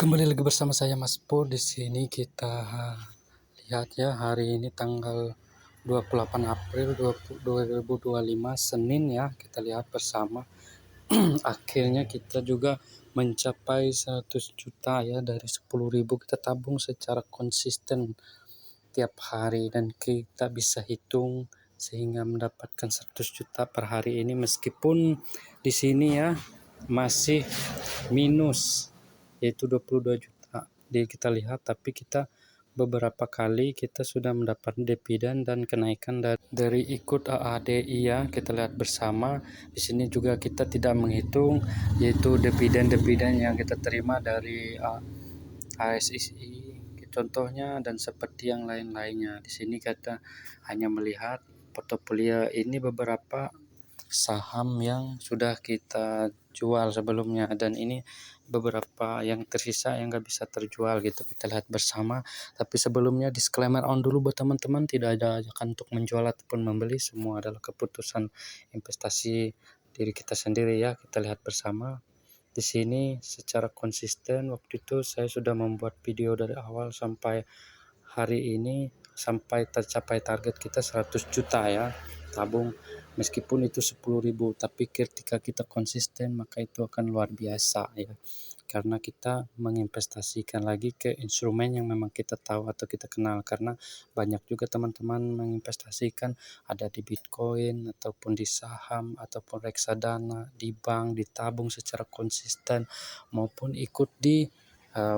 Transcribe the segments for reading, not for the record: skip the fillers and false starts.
Kembali lagi bersama saya Mas Po. Di sini kita lihat ya, hari ini tanggal 28 April 2025 Senin ya. Kita lihat bersama. Akhirnya kita juga mencapai 100 juta ya, dari 10.000 kita tabung secara konsisten tiap hari dan kita bisa hitung sehingga mendapatkan 100 juta per hari ini, meskipun di sini ya masih minus, yaitu 22 juta. Jadi kita lihat, tapi kita beberapa kali kita sudah mendapat dividen dan kenaikan dari ikut AADI ya. Kita lihat bersama. Di sini juga kita tidak menghitung, yaitu dividen yang kita terima dari ASSI contohnya, dan seperti yang lain-lainnya. Di sini kita hanya melihat portofolio ini beberapa saham yang sudah kita jual sebelumnya, dan ini beberapa yang tersisa yang nggak bisa terjual gitu. Kita lihat bersama. Tapi sebelumnya disclaimer on dulu buat teman-teman, tidak ada ajakan untuk menjual ataupun membeli, semua adalah keputusan investasi diri kita sendiri ya. Kita lihat bersama. Di sini secara konsisten, waktu itu saya sudah membuat video dari awal sampai hari ini, sampai tercapai target kita 100 juta ya tabung, meskipun itu 10.000, tapi ketika kita konsisten maka itu akan luar biasa ya, karena kita menginvestasikan lagi ke instrumen yang memang kita tahu atau kita kenal. Karena banyak juga teman-teman menginvestasikan ada di Bitcoin ataupun di saham ataupun reksadana, di bank, ditabung secara konsisten, maupun ikut di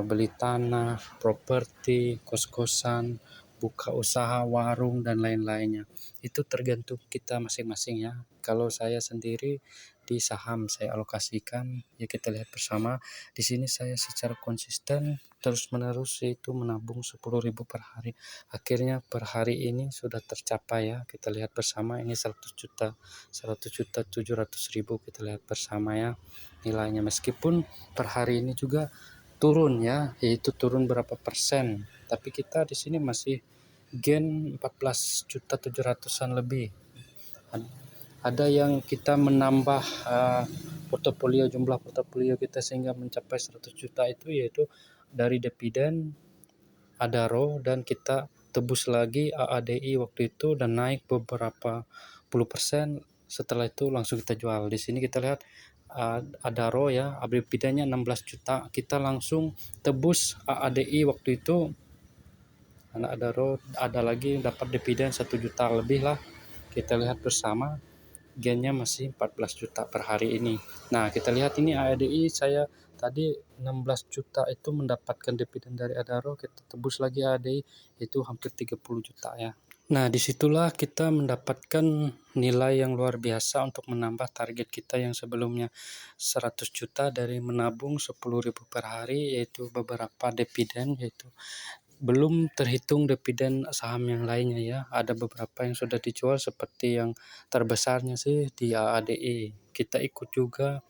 beli tanah, properti, kos-kosan, buka usaha warung dan lain-lainnya. Itu tergantung kita masing-masing ya. Kalau saya sendiri di saham saya alokasikan ya, kita lihat bersama. Di sini saya secara konsisten terus-menerus yaitu menabung 10.000 per hari. Akhirnya per hari ini sudah tercapai ya. Kita lihat bersama, ini 100 juta 700.000 kita lihat bersama ya nilainya. Meskipun per hari ini juga turun ya, yaitu turun berapa persen, tapi kita di sini masih gain 14.700-an lebih. Ada yang kita menambah jumlah portofolio kita sehingga mencapai 100 juta itu, yaitu dari dividen Adaro, dan kita tebus lagi AADI waktu itu dan naik beberapa puluh persen. Setelah itu langsung kita jual. Di sini kita lihat Adaro ya, dividennya 16 juta, kita langsung tebus AADI waktu itu. Anak Adaro ada lagi dapat dividen 1 juta lebih lah. Kita lihat bersama, gainnya masih 14 juta per hari ini. Nah, kita lihat ini ADI saya tadi 16 juta itu mendapatkan dividen dari Adaro, kita tebus lagi ADI itu hampir 30 juta ya. Nah, disitulah kita mendapatkan nilai yang luar biasa untuk menambah target kita yang sebelumnya 100 juta dari menabung 10.000 per hari, yaitu beberapa dividen, yaitu belum terhitung dividen saham yang lainnya ya. Ada beberapa yang sudah dijual, seperti yang terbesarnya sih di AADI. Kita ikut juga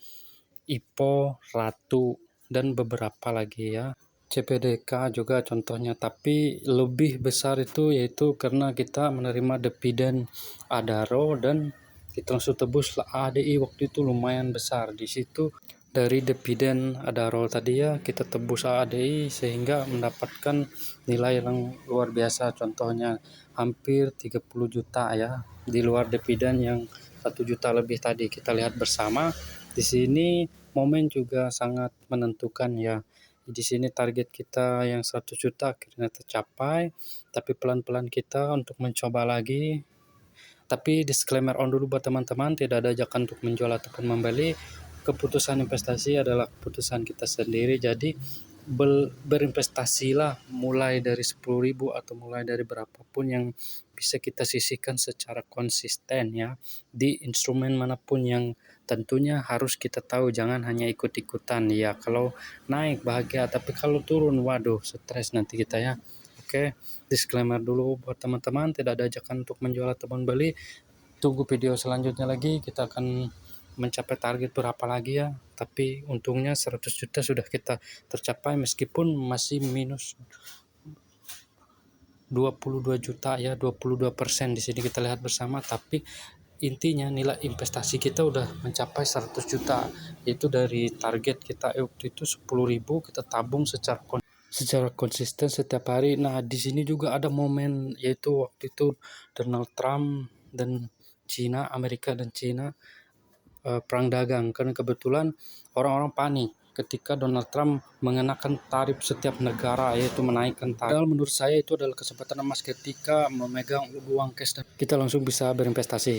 IPO, Ratu, dan beberapa lagi ya. CPDK juga contohnya, tapi lebih besar itu yaitu karena kita menerima dividen Adaro dan kita langsung tebus ADI waktu itu lumayan besar. Di situ dari dividen Adaro tadi ya, kita tebus ADI sehingga mendapatkan nilai yang luar biasa, contohnya hampir 30 juta ya, di luar dividen yang 1 juta lebih tadi. Kita lihat bersama. Di sini momen juga sangat menentukan ya. Di sini target kita yang 100 juta akhirnya tercapai, tapi pelan-pelan kita untuk mencoba lagi. Tapi disclaimer on dulu buat teman-teman, tidak ada ajakan untuk menjual ataupun membeli. Keputusan investasi adalah keputusan kita sendiri. Jadi berinvestasilah mulai dari 10.000 atau mulai dari berapapun yang bisa kita sisihkan secara konsisten ya, di instrumen manapun yang tentunya harus kita tahu, jangan hanya ikut-ikutan ya. Kalau naik bahagia, tapi kalau turun waduh stres nanti kita ya. Oke, disclaimer dulu buat teman-teman, tidak ada ajakan untuk menjual atau membeli. Tunggu video selanjutnya lagi, kita akan mencapai target berapa lagi ya. Tapi untungnya 100 juta sudah kita tercapai, meskipun masih minus 22 juta ya, 22%. Di sini kita lihat bersama, tapi intinya nilai investasi kita udah mencapai 100 juta. Itu dari target kita waktu itu 10.000, kita tabung secara konsisten setiap hari. Nah, di sini juga ada momen, yaitu waktu itu Donald Trump dan Amerika dan Cina perang dagang, karena kebetulan orang-orang panik ketika Donald Trump mengenakan tarif setiap negara, yaitu menaikkan tarif. Padahal menurut saya itu adalah kesempatan emas ketika memegang uang cash dan kita langsung bisa berinvestasi.